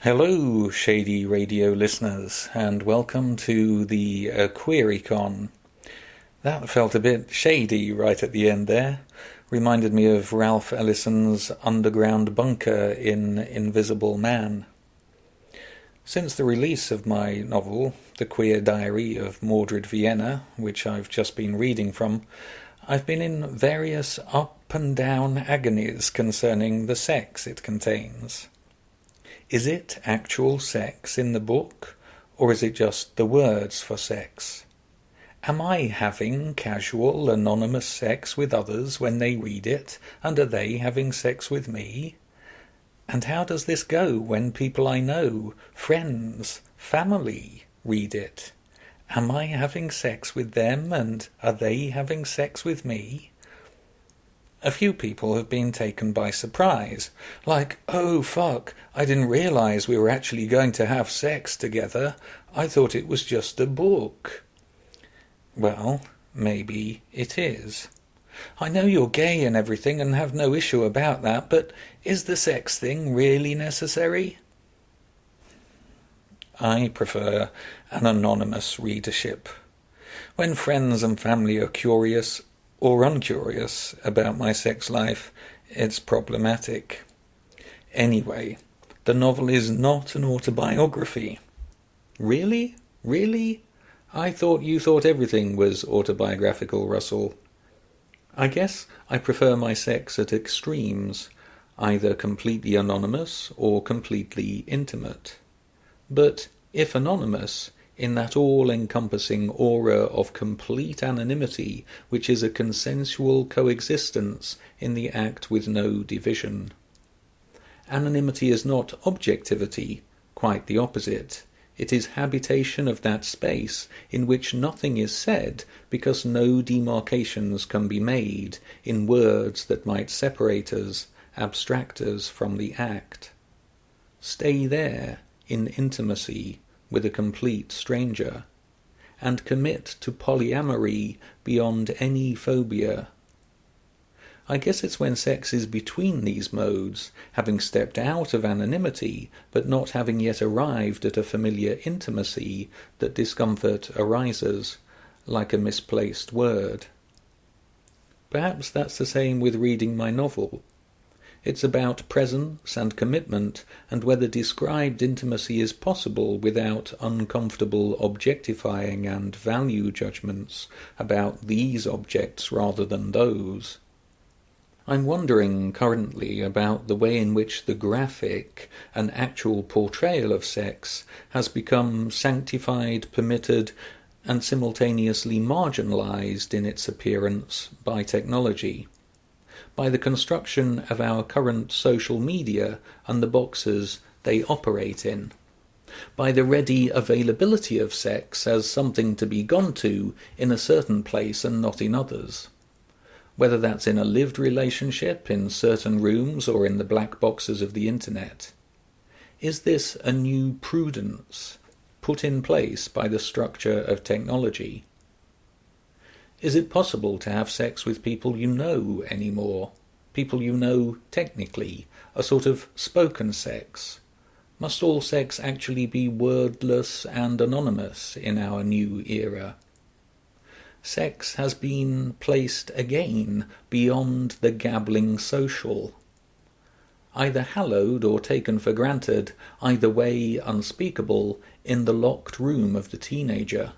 Hello, Shady Radio listeners, and welcome to the QueeryCon. That felt a bit shady right at the end there. Reminded me of Ralph Ellison's underground bunker in Invisible Man. Since the release of my novel, The Queer Diary of Mordred, Vienna, which I've just been reading from, I've been in various up and down agonies concerning the sex it contains. Is it actual sex in the book, or is it just the words for sex? Am I having casual, anonymous sex with others when they read it, and are they having sex with me? And how does this go when people I know, friends, family, read it? Am I having sex with them, and are they having sex with me? A few people have been taken by surprise, like, oh fuck, I didn't realize we were actually going to have sex together. I thought it was just a book. Well, maybe it is. I know you're gay and everything and have no issue about that, but is the sex thing really necessary? I prefer an anonymous readership. When friends and family are curious or uncurious about my sex life, it's problematic. Anyway, the novel is not an autobiography. Really? Really? I thought you thought everything was autobiographical, Russell. I guess I prefer my sex at extremes, either completely anonymous or completely intimate. But if anonymous, in that all-encompassing aura of complete anonymity which is a consensual coexistence in the act with no division. Anonymity is not objectivity, quite the opposite. It is habitation of that space in which nothing is said because no demarcations can be made in words that might separate us, abstract us from the act. Stay there in intimacy with a complete stranger, and commit to polyamory beyond any phobia. I guess it's when sex is between these modes, having stepped out of anonymity, but not having yet arrived at a familiar intimacy, that discomfort arises, like a misplaced word. Perhaps that's the same with reading my novel. It's about presence and commitment, and whether described intimacy is possible without uncomfortable objectifying and value judgments about these objects rather than those. I'm wondering currently about the way in which the graphic and actual portrayal of sex has become sanctified, permitted, and simultaneously marginalized in its appearance by technology, by the construction of our current social media and the boxes they operate in, by the ready availability of sex as something to be gone to in a certain place and not in others. Whether that's in a lived relationship, in certain rooms, or in the black boxes of the internet. Is this a new prudence put in place by the structure of technology? Is it possible to have sex with people you know anymore? People you know technically, a sort of spoken sex? Must all sex actually be wordless and anonymous in our new era? Sex has been placed again beyond the gabbling social. Either hallowed or taken for granted, either way unspeakable, in the locked room of the teenager.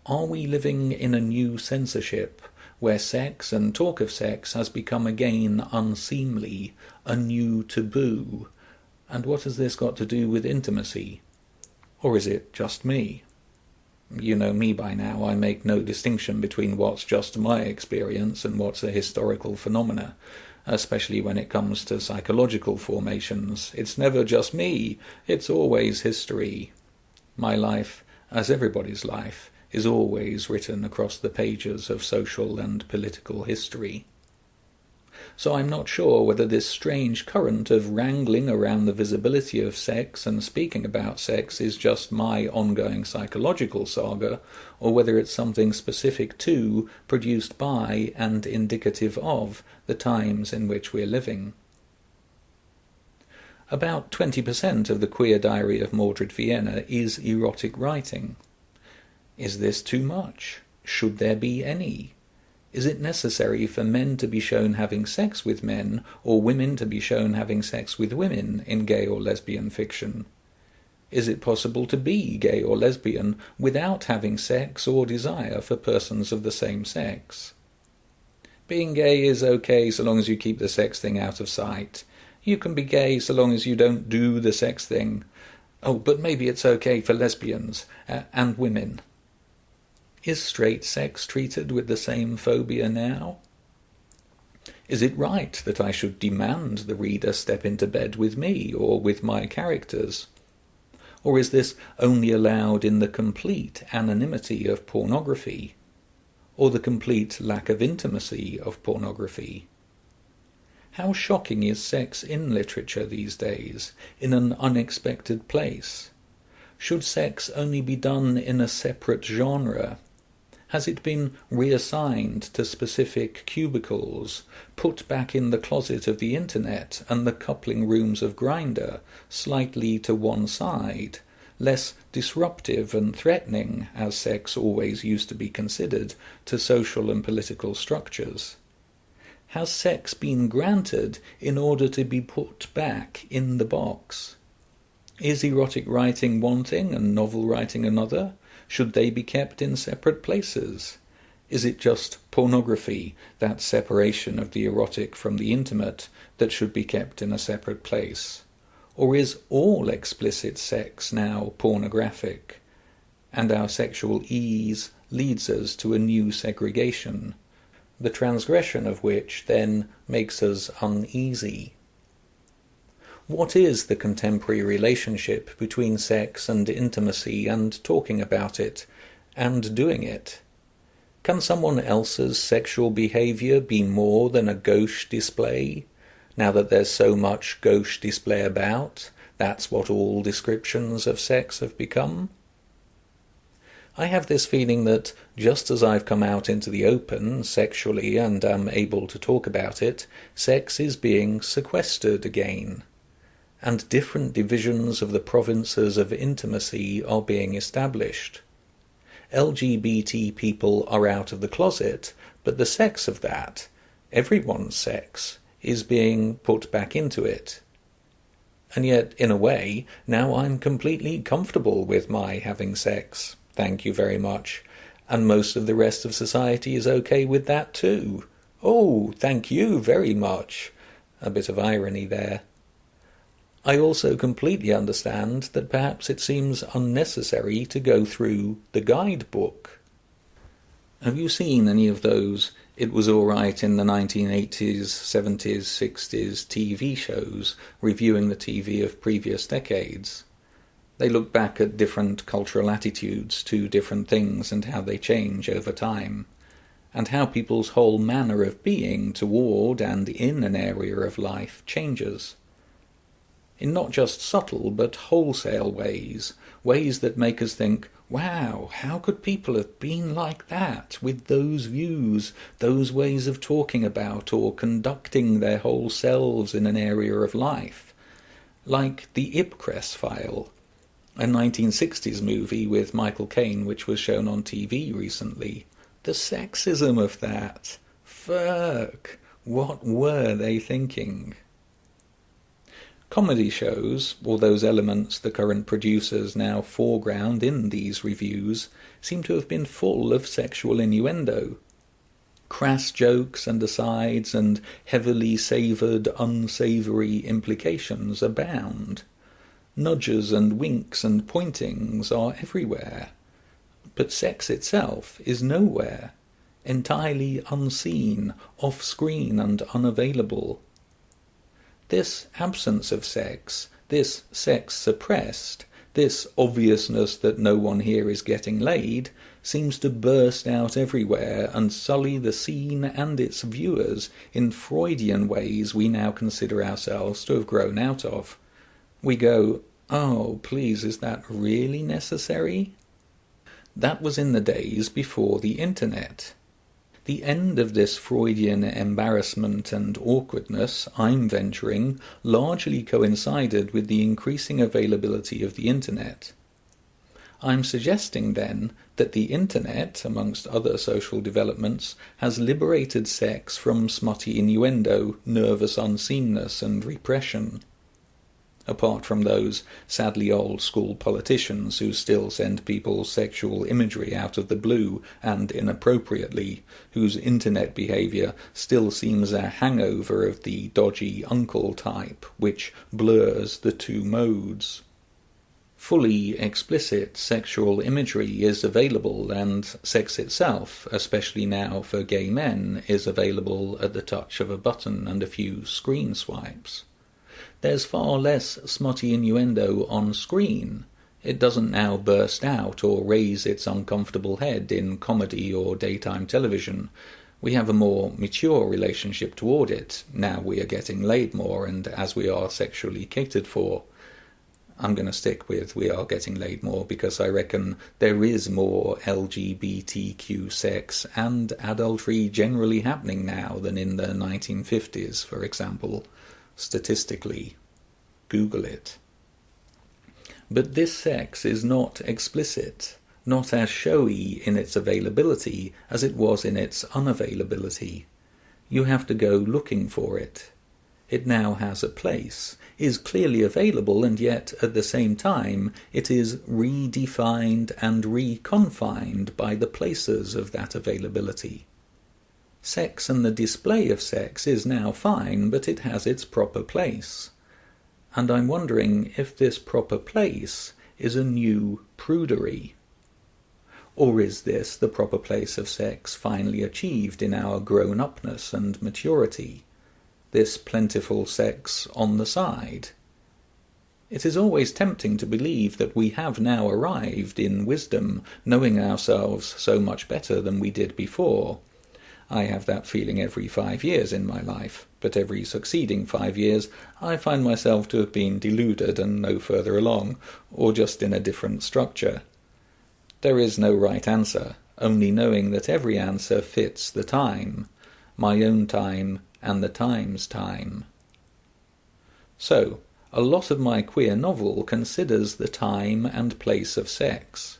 Are we living in a new censorship, where sex and talk of sex has become again unseemly, a new taboo? And what has this got to do with intimacy? Or is it just me? You know me by now, I make no distinction between what's just my experience and what's a historical phenomena, especially when it comes to psychological formations. It's never just me, it's always history. My life, as everybody's life, is always written across the pages of social and political history. So I'm not sure whether this strange current of wrangling around the visibility of sex and speaking about sex is just my ongoing psychological saga, or whether it's something specific to, produced by, and indicative of the times in which we're living. About 20% of the queer diary of Mordred, Vienna is erotic writing. Is this too much? Should there be any? Is it necessary for men to be shown having sex with men, or women to be shown having sex with women in gay or lesbian fiction? Is it possible to be gay or lesbian without having sex or desire for persons of the same sex? Being gay is okay so long as you keep the sex thing out of sight. You can be gay so long as you don't do the sex thing. Oh, but maybe it's okay for lesbians and women. Is straight sex treated with the same phobia now? Is it right that I should demand the reader step into bed with me or with my characters? Or is this only allowed in the complete anonymity of pornography, or the complete lack of intimacy of pornography? How shocking is sex in literature these days, in an unexpected place? Should sex only be done in a separate genre? Has it been reassigned to specific cubicles, put back in the closet of the internet and the coupling rooms of Grindr, slightly to one side, less disruptive and threatening, as sex always used to be considered, to social and political structures? Has sex been granted in order to be put back in the box? Is erotic writing one thing and novel writing another? Should they be kept in separate places? Is it just pornography, that separation of the erotic from the intimate, that should be kept in a separate place? Or is all explicit sex now pornographic, and our sexual ease leads us to a new segregation, the transgression of which then makes us uneasy? What is the contemporary relationship between sex and intimacy and talking about it and doing it? Can someone else's sexual behaviour be more than a gauche display? Now that there's so much gauche display about, that's what all descriptions of sex have become? I have this feeling that just as I've come out into the open sexually and am able to talk about it, sex is being sequestered again, and different divisions of the provinces of intimacy are being established. LGBT people are out of the closet, but the sex of that, everyone's sex, is being put back into it. And yet, in a way, now I'm completely comfortable with my having sex, thank you very much, and most of the rest of society is okay with that too. Oh, thank you very much. A bit of irony there. I also completely understand that perhaps it seems unnecessary to go through the guidebook. Have you seen any of those "it was all right in the 1980s, 70s, 60s" TV shows reviewing the TV of previous decades? They look back at different cultural attitudes to different things and how they change over time, and how people's whole manner of being toward and in an area of life changes. In not just subtle but wholesale ways, ways that make us think, wow, how could people have been like that, with those views, those ways of talking about or conducting their whole selves in an area of life? Like the Ipcress File, a 1960s movie with Michael Caine which was shown on TV recently. The sexism of that. Fuck! What were they thinking? Comedy shows, or those elements the current producers now foreground in these reviews, seem to have been full of sexual innuendo. Crass jokes and asides and heavily savoured, unsavoury implications abound. Nudges and winks and pointings are everywhere. But sex itself is nowhere, entirely unseen, off-screen and unavailable. This absence of sex, this sex suppressed, this obviousness that no one here is getting laid, seems to burst out everywhere and sully the scene and its viewers in Freudian ways we now consider ourselves to have grown out of. We go, oh, please, is that really necessary? That was in the days before the internet. The end of this Freudian embarrassment and awkwardness, I'm venturing, largely coincided with the increasing availability of the Internet. I'm suggesting, then, that the Internet, amongst other social developments, has liberated sex from smutty innuendo, nervous unseenness, and repression. Apart from those sadly old-school politicians who still send people sexual imagery out of the blue and inappropriately, whose Internet behaviour still seems a hangover of the dodgy uncle type, which blurs the two modes. Fully explicit sexual imagery is available, and sex itself, especially now for gay men, is available at the touch of a button and a few screen swipes. There's far less smutty innuendo on screen. It doesn't now burst out or raise its uncomfortable head in comedy or daytime television. We have a more mature relationship toward it. Now we are getting laid more, and as we are sexually catered for. I'm going to stick with we are getting laid more because I reckon there is more LGBTQ sex and adultery generally happening now than in the 1950s, for example. Statistically. Google it. But this sex is not explicit, not as showy in its availability as it was in its unavailability. You have to go looking for it. It now has a place, is clearly available, and yet at the same time it is redefined and reconfined by the places of that availability. Sex and the display of sex is now fine, but it has its proper place. And I'm wondering if this proper place is a new prudery. Or is this the proper place of sex finally achieved in our grown-upness and maturity? This plentiful sex on the side? It is always tempting to believe that we have now arrived in wisdom, knowing ourselves so much better than we did before. I have that feeling every 5 years in my life, but every succeeding 5 years I find myself to have been deluded and no further along, or just in a different structure. There is no right answer, only knowing that every answer fits the time, my own time and the time's time. So, a lot of my queer novel considers the time and place of sex.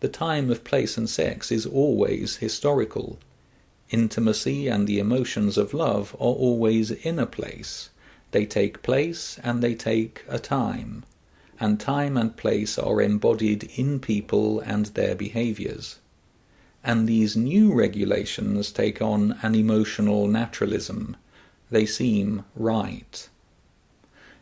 The time of place and sex is always historical. Intimacy and the emotions of love are always in a place. They take place and they take a time, and time and place are embodied in people and their behaviours. And these new regulations take on an emotional naturalism. They seem right.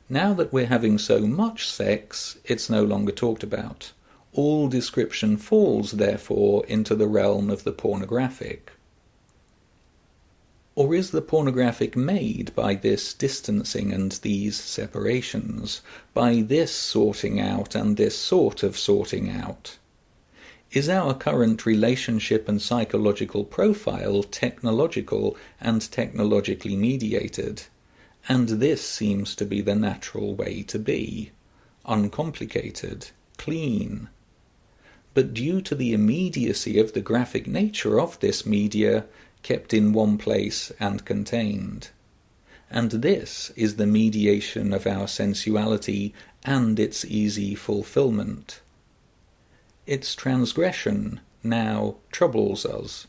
Now that we're having so much sex, it's no longer talked about. All description falls, therefore, into the realm of the pornographic. Or is the pornographic made by this distancing and these separations, by this sorting out and this sort of sorting out? Is our current relationship and psychological profile technological and technologically mediated? And this seems to be the natural way to be, uncomplicated, clean. But due to the immediacy of the graphic nature of this media, kept in one place and contained. And this is the mediation of our sensuality and its easy fulfillment. Its transgression now troubles us.